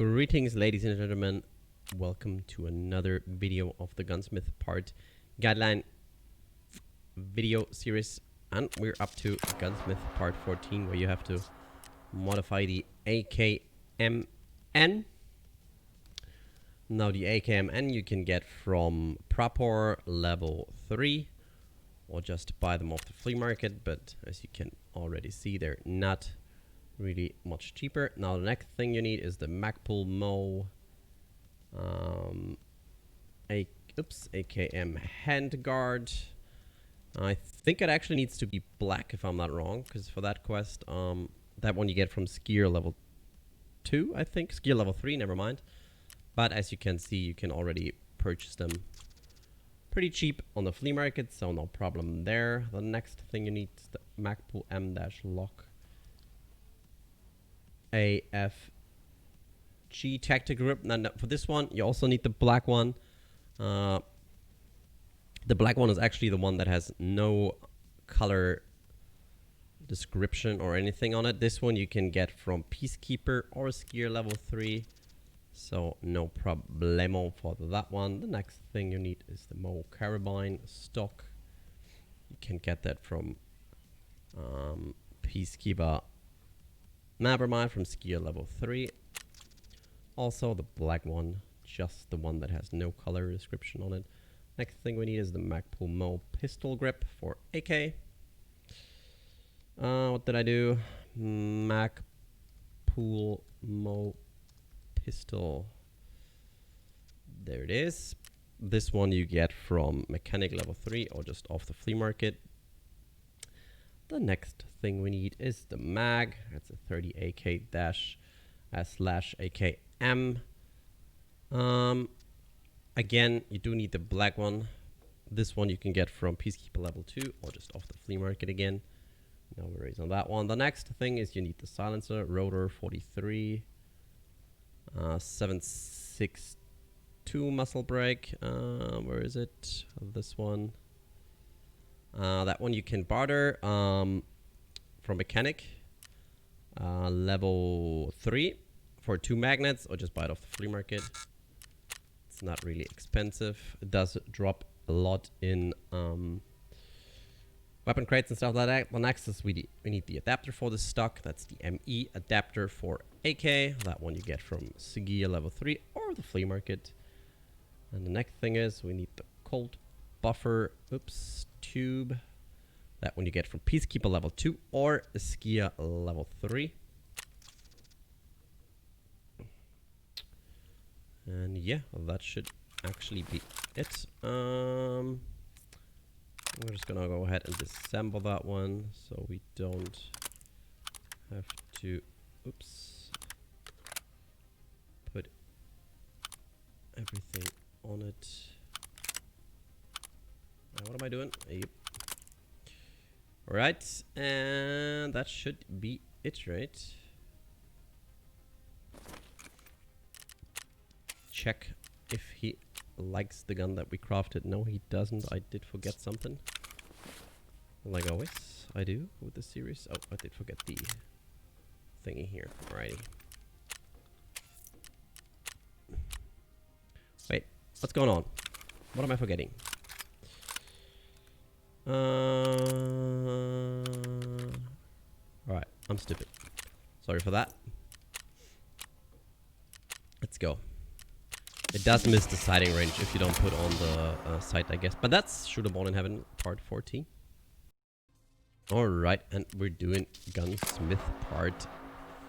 Greetings, ladies and gentlemen. Welcome to another video of the Gunsmith part guideline video series, and we're up to Gunsmith part 14, where you have to modify the AKMN. Now the AKMN you can get from proper level 3 or just buy them off the flea market, but as you can already see, they're not really much cheaper. Now the next thing you need is the Magpul Mo AKM handguard. I think it actually needs to be black if I'm not wrong, because for that quest, that one you get from skier level 2, I think. Skier level 3, never mind. But as you can see, you can already purchase them pretty cheap on the flea market, so no problem there. The next thing you need is the Magpul M-Lock AFG tactic grip. Now, for this one, you also need the black one. The black one is actually the one that has no color description or anything on it. This one you can get from Peacekeeper or Skier level 3. So no problemo for that one. The next thing you need is the Mo Carabine stock. You can get that from Peacekeeper Mabermine from Skier level 3. Also the black one, just the one that has no color description on it. Next thing we need is the Magpul Mo pistol grip for AK. What did I do? Magpul Mo pistol. There it is. This one you get from mechanic level 3 or just off the flea market. The next thing we need is the mag. That's a 30 AK-/AKM. Again, you do need the black one. This one you can get from Peacekeeper level 2 or just off the flea market again. No worries on that one. The next thing is you need the silencer, rotor 43, 762 muscle brake. Where is it? This one. That one you can barter from mechanic level 3 for 2 magnets, or just buy it off the flea market. It's not really expensive. It does drop a lot in weapon crates and stuff like that. The next is we need the adapter for the stock. That's the ME adapter for AK. That one you get from Sigia level 3 or the flea market. And the next thing is we need the cold buffer tube. That one you get from Peacekeeper level 2 or Skia level 3. And yeah, that should actually be it. We're just gonna go ahead and disassemble that one so we don't have to put everything on it. What am I doing? Yep. Alright, and that should be it, right? Check if he likes the gun that we crafted. No, he doesn't. I did forget something. Like always, I do with the series. Oh, I did forget the thingy here. Alrighty. Wait, what's going on? What am I forgetting? Alright, I'm stupid. Sorry for that. Let's go. It does miss the sighting range if you don't put on the sight, I guess. But that's Shoot 'em All in Heaven part 14. Alright, and we're doing Gunsmith part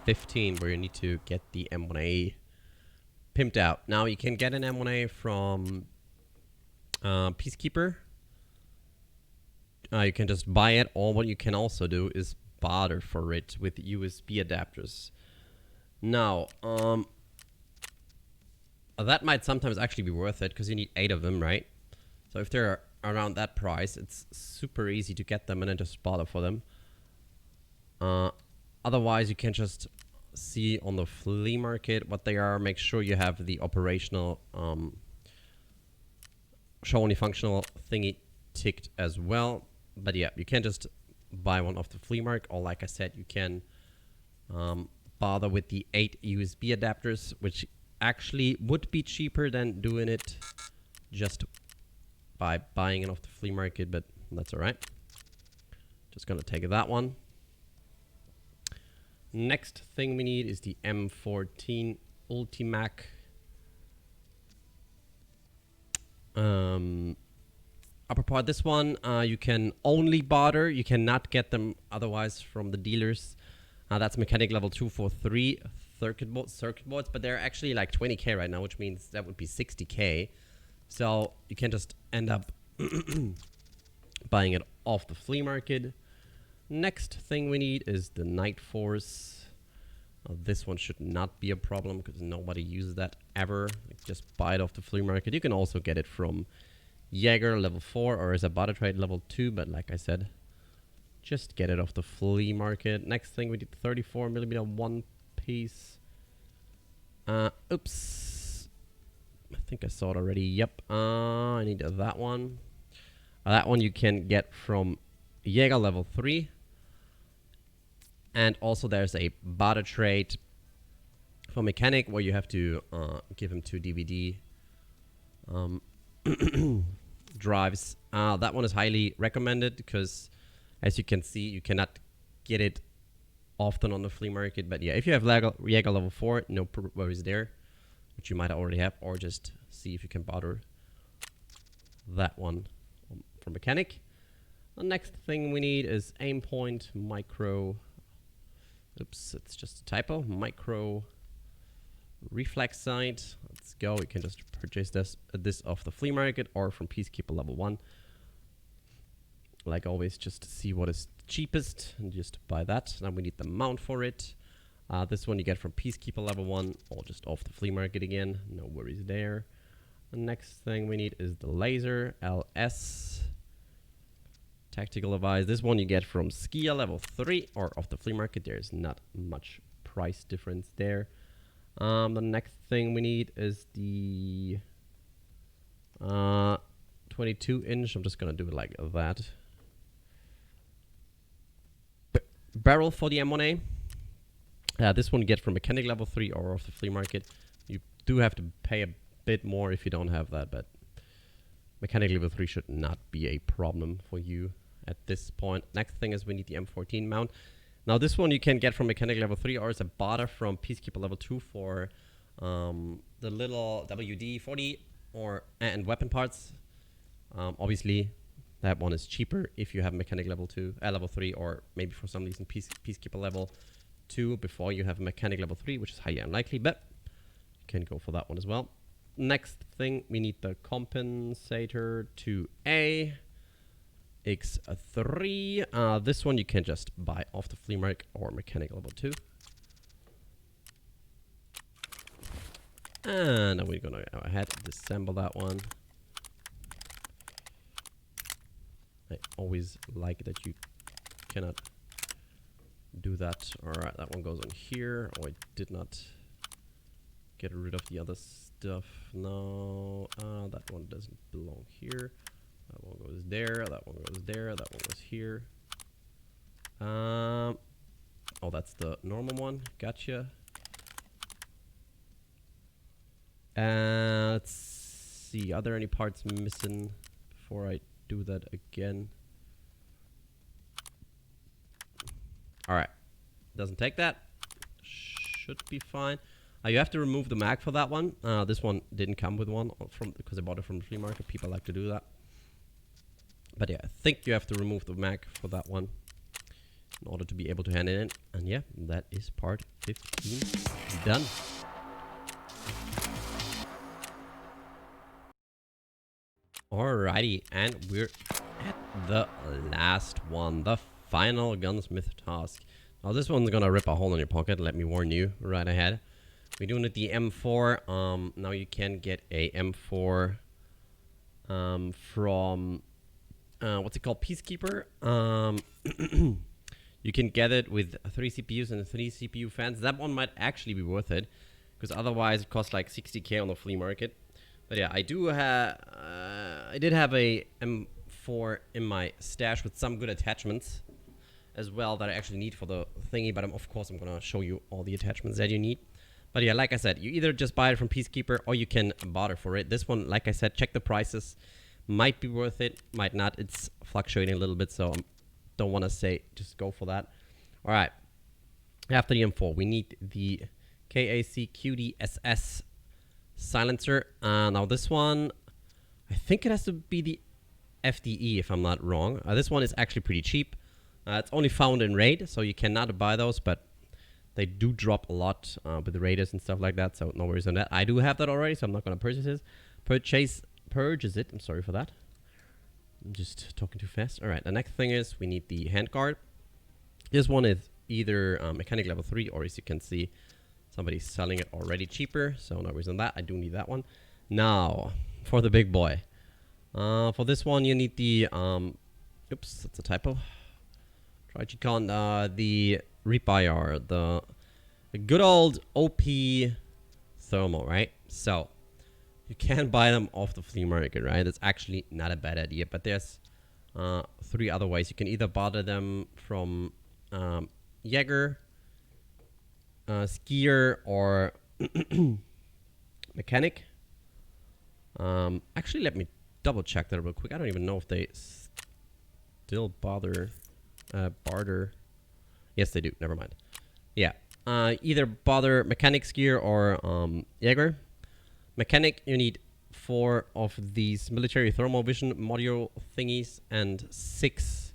15, where you need to get the M1A pimped out. Now you can get an M1A from Peacekeeper. You can just buy it, or what you can also do is barter for it with USB adapters. Now, that might sometimes actually be worth it, because you need 8 of them, right? So if they're around that price, it's super easy to get them and then just barter for them. Otherwise, you can just see on the flea market what they are. Make sure you have the operational show only functional thingy ticked as well. But yeah, you can just buy one off the flea market, or like I said, you can bother with the 8 USB adapters, which actually would be cheaper than doing it just by buying it off the flea market, but that's all right. Just gonna take that one. Next thing we need is the M14 Ultimac. Upper part, this one you can only barter. You cannot get them otherwise from the dealers. That's mechanic level 2 for 3 circuit boards, but they're actually like 20k right now, which means that would be 60k. So you can just end up buying it off the flea market. Next thing we need is the Night Force. This one should not be a problem because nobody uses that ever. Just buy it off the flea market. You can also get it from Jaeger level 4 or as a barter trade level 2, but like I said, just get it off the flea market. Next thing we need 34mm one piece. Oops. I think I saw it already. Yep. I need that one. That one you can get from Jaeger level 3. And also there's a barter trade for mechanic where you have to give him 2 DVD drives. That one is highly recommended because, as you can see, you cannot get it often on the flea market. But yeah, if you have Jaeger level 4, no worries there, which you might already have, or just see if you can barter that one for mechanic. The next thing we need is aim point micro. Oops, it's just a typo. Micro reflex sight. Let's go. You can just purchase this off the flea market or from Peacekeeper level 1. Like always, just to see what is cheapest and just buy that. Now we need the mount for it. This one you get from Peacekeeper level 1 or just off the flea market again. No worries there. The next thing we need is the laser LS. Tactical device. This one you get from Skia level 3 or off the flea market. There's not much price difference there. The next thing we need is the 22 inch. I'm just gonna do it like that. Barrel for the M1A. This one you get from mechanic level 3 or off the flea market. You do have to pay a bit more if you don't have that, but mechanic level 3 should not be a problem for you at this point. Next thing is we need the M14 mount. Now this one you can get from mechanic level 3 or as a barter from Peacekeeper level 2 for the little WD-40 and weapon parts. Obviously that one is cheaper if you have mechanic level 3, or maybe for some reason Peacekeeper level 2 before you have mechanic level 3, which is highly unlikely, but you can go for that one as well. Next thing we need the compensator 2A. X3. This one you can just buy off the flea market or mechanic level 2. And now we're gonna go ahead and disassemble that one. I always like that you cannot do that. Alright, that one goes on here. Oh, I did not get rid of the other stuff. No, that one doesn't belong here. That one goes there, that one goes there, that one goes here. Oh, that's the normal one. Gotcha. Let's see. Are there any parts missing before I do that again? Alright. Doesn't take that. Should be fine. You have to remove the mag for that one. This one didn't come with one because I bought it from the flea market. People like to do that. But yeah, I think you have to remove the mag for that one in order to be able to hand it in. And yeah, that is part 15 done. Alrighty, and we're at the last one, the final gunsmith task. Now this one's gonna rip a hole in your pocket, let me warn you right ahead. We're doing it the M4. Now you can get a M4 from what's it called, Peacekeeper. You can get it with 3 CPUs and 3 CPU fans. That one might actually be worth it, because otherwise it costs like 60k on the flea market. But yeah, I did have a M4 in my stash with some good attachments, as well that I actually need for the thingy, but of course I'm gonna show you all the attachments that you need. But yeah, like I said, you either just buy it from Peacekeeper or you can barter for it. This one, like I said, check the prices. Might be worth it, might not. It's fluctuating a little bit, so I don't want to say just go for that. All right. After the M4, we need the KAC-QD-SS silencer. Now this one, I think it has to be the FDE if I'm not wrong. This one is actually pretty cheap. It's only found in Raid, so you cannot buy those, but they do drop a lot with the Raiders and stuff like that, so no worries on that. I do have that already, so I'm not going to purchase it. I'm sorry for that. I'm just talking too fast. All right, the next thing is we need the handguard. This one is either mechanic level 3, or as you can see, somebody's selling it already cheaper, so no worries on that. I do need that one. Now, for the big boy. For this one, you need the, oops, that's a typo. Trigicon, the Rebuyer, the good old OP thermal, right? So, you can buy them off the flea market, right? It's actually not a bad idea, but there's 3 other ways. You can either barter them from Jäger, Skier, or Mechanic. Actually, let me double check that real quick. I don't even know if they still barter. Yes, they do. Never mind. Yeah. Either barter Mechanic, Skier, or Jäger. Mechanic, you need 4 of these military thermal vision module thingies and 6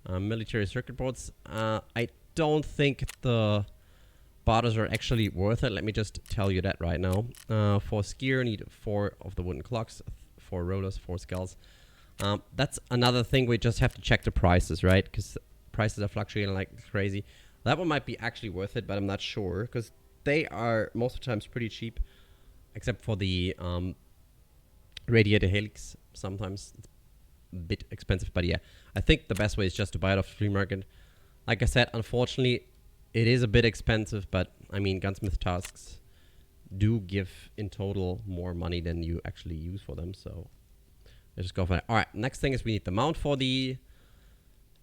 military circuit boards. I don't think the barters are actually worth it. Let me just tell you that right now. For Skier, you need 4 of the wooden clocks, 4 rollers, 4 skulls. That's another thing. We just have to check the prices, right? Because prices are fluctuating like crazy. That one might be actually worth it, but I'm not sure because they are most of the times pretty cheap, except for the radiator helix. Sometimes it's a bit expensive, but yeah, I think the best way is just to buy it off the flea market. Like I said, unfortunately, it is a bit expensive, but I mean, Gunsmith tasks do give in total more money than you actually use for them, so let's just go for that. All right, next thing is we need the mount for the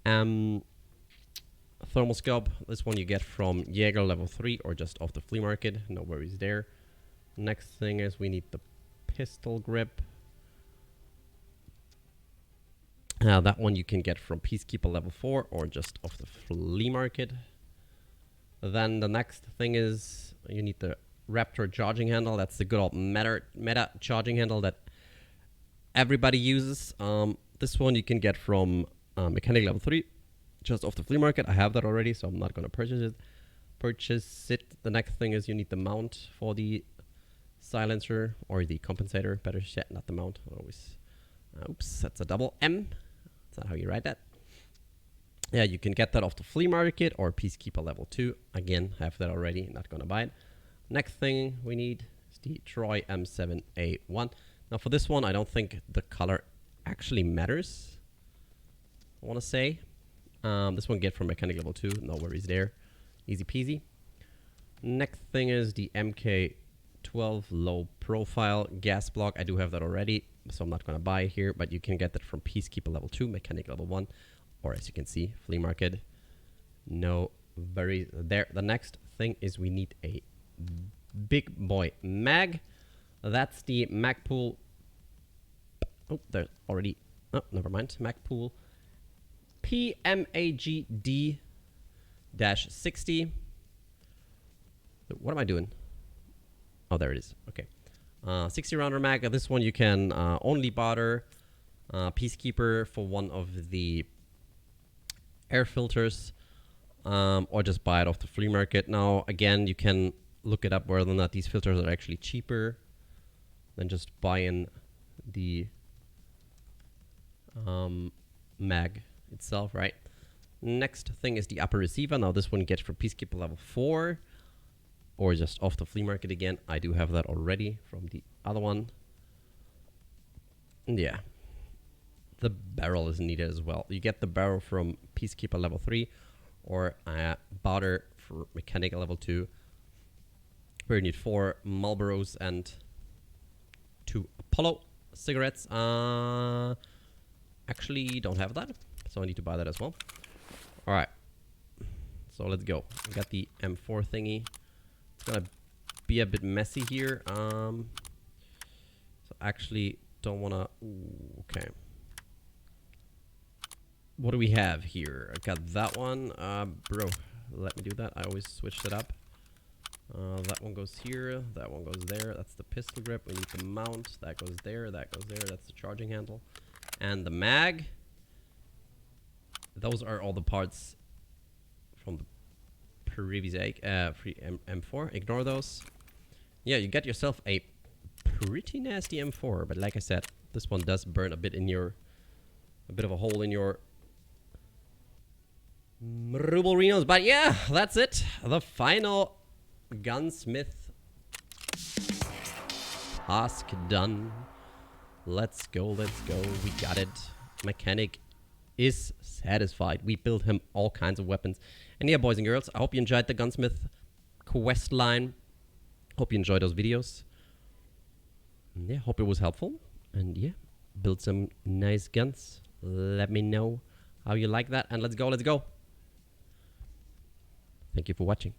thermal scope. This one you get from Jäger level 3 or just off the flea market. No worries there. Next thing is we need the pistol grip. That one you can get from Peacekeeper level 4 or just off the flea market. Then the next thing is you need the Raptor charging handle. That's the good old meta charging handle that everybody uses. This one you can get from Mechanic level 3 just off the flea market. I have that already, so I'm not going to purchase it. The next thing is you need the mount for the silencer or the compensator. Better yet, not the mount. Always. Oops, that's a double M. That's not how you write that. Yeah, you can get that off the flea market or Peacekeeper level 2. Again, have that already. Not going to buy it. Next thing we need is the Troy M7A1. Now for this one, I don't think the color actually matters. I want to say. This one get from Mechanic level 2. No worries there. Easy peasy. Next thing is the MK12 low profile gas block. I do have that already, so I'm not going to buy it here, but you can get that from Peacekeeper level 2, Mechanic level 1, or as you can see, flea market. No worries there. The next thing is we need a big boy mag. That's the Magpool. Oh, there's already. Oh, never mind. Magpool PMAGD-60. What am I doing? Oh, there it is. Okay. 60 rounder mag. This one you can only barter Peacekeeper for one of the air filters, or just buy it off the flea market. Now, again, you can look it up whether or not these filters are actually cheaper than just buying the mag itself, right? Next thing is the upper receiver. Now, this one gets for Peacekeeper level 4 or just off the flea market again. I do have that already from the other one. And yeah, the barrel is needed as well. You get the barrel from Peacekeeper level 3 or barter for Mechanic level 2, where you need 4 Marlboros and 2 Apollo cigarettes. Actually don't have that, so I need to buy that as well. All right, So let's go. We got the M4 thingy. It's gonna be a bit messy here. So actually don't wanna. Ooh, okay. What do we have here? I got that one. Bro, let me do that. I always switch it up. That one goes here. That one goes there. That's the pistol grip. We need the mount. That goes there. That goes there. That's the charging handle. And the mag. Those are all the parts from the previous M4. Ignore those. Yeah, you get yourself a pretty nasty M4. But like I said, this one does burn a bit in your... a bit of a hole in your... Ruble Renos. But yeah, that's it. The final Gunsmith task done. Let's go, let's go. We got it. Mechanic is satisfied. We built him all kinds of weapons. And yeah, boys and girls, I hope you enjoyed the Gunsmith quest line. Hope you enjoyed those videos. And yeah, hope it was helpful. And yeah, build some nice guns. Let me know how you like that. And let's go, let's go. Thank you for watching.